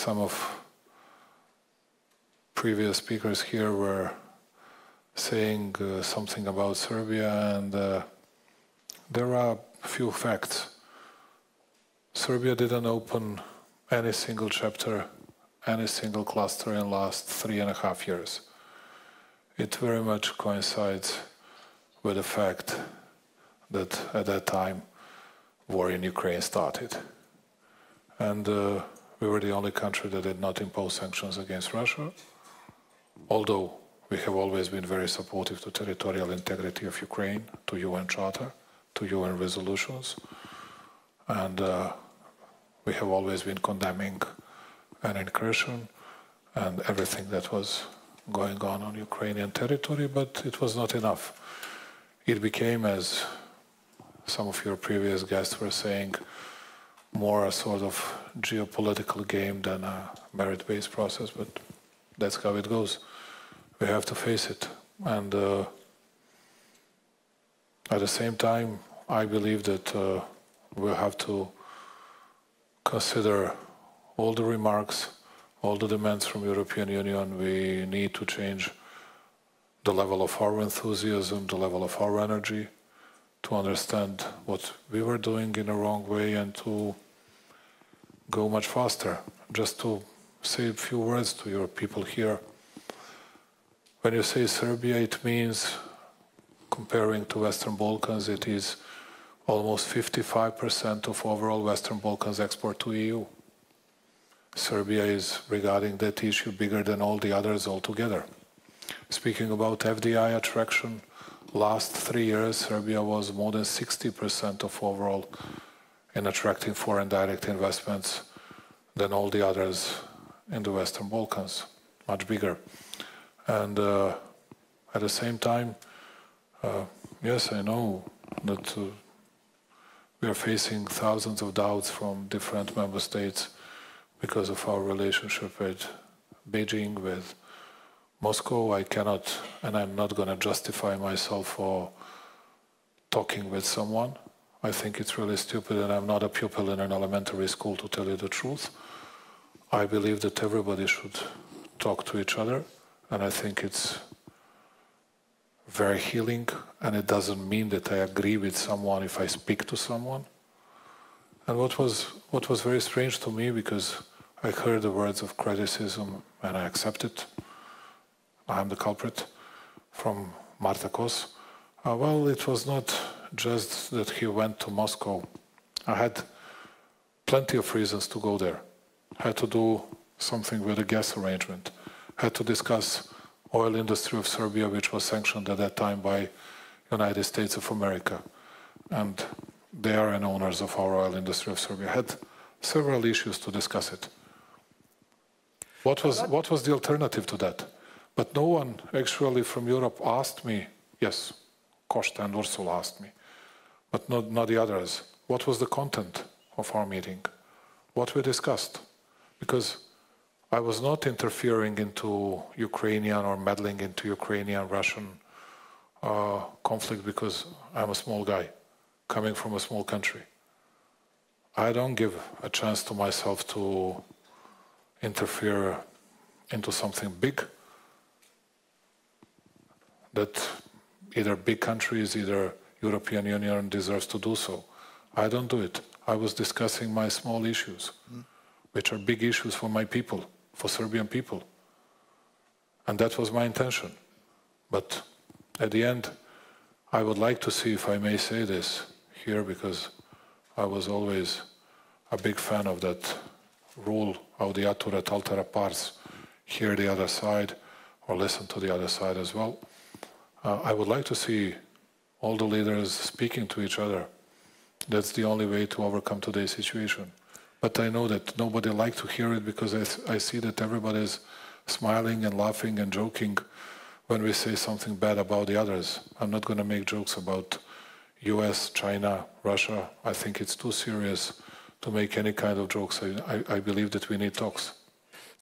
some of previous speakers here were saying something about Serbia, and there are a few facts. Serbia didn't open any single chapter, any single cluster in the last 3.5 years. It very much coincides with the fact that at that time war in Ukraine started. And we were the only country that did not impose sanctions against Russia, although we have always been very supportive to territorial integrity of Ukraine, to UN Charter, to UN resolutions. And we have always been condemning an incursion and everything that was going on Ukrainian territory, but it was not enough. It became, as some of your previous guests were saying, more a sort of geopolitical game than a merit-based process, but that's how it goes. We have to face it. And at the same time, I believe that we'll have to consider all the remarks, all the demands from European Union. We need to change the level of our enthusiasm, the level of our energy, to understand what we were doing in a wrong way and to go much faster. Just to say a few words to your people here. When you say Serbia, it means, comparing to Western Balkans, it is almost 55% of overall Western Balkans export to EU. Serbia is, regarding that issue, bigger than all the others altogether. Speaking about FDI attraction, last 3 years, Serbia was more than 60% of overall in attracting foreign direct investments than all the others in the Western Balkans, much bigger. And at the same time, yes, I know that we are facing thousands of doubts from different member states because of our relationship with Beijing, with Moscow. I cannot, and I'm not going to justify myself for talking with someone. I think it's really stupid, and I'm not a pupil in an elementary school, to tell you the truth. I believe that everybody should talk to each other, and I think it's very healing, and it doesn't mean that I agree with someone if I speak to someone. And what was very strange to me, because I heard the words of criticism and I accept it, I'm the culprit, from Marta Kos. Well, it was not just that he went to Moscow. I had plenty of reasons to go there. I had to do something with the gas arrangement. I had to discuss oil industry of Serbia, which was sanctioned at that time by United States of America. And they are an owners of our oil industry of Serbia. I had several issues to discuss it. What was the alternative to that? But no one actually from Europe asked me. Yes, Costa and Ursula asked me, but not the others. What was the content of our meeting? What we discussed? Because I was not interfering into Ukrainian or meddling into Ukrainian-Russian conflict, because I'm a small guy coming from a small country. I don't give a chance to myself to interfere into something big that either big countries, either European Union deserves to do so. I don't do it. I was discussing my small issues, which are big issues for my people, for Serbian people. And that was my intention. But at the end, I would like to see, if I may say this here, because I was always a big fan of that rule, audiatur et altera pars, hear the other side or listen to the other side as well. I would like to see all the leaders speaking to each other. That's the only way to overcome today's situation. But I know that nobody likes to hear it, because I see that everybody is smiling and laughing and joking when we say something bad about the others. I'm not going to make jokes about US, China, Russia. I think it's too serious to make any kind of jokes. I believe that we need talks.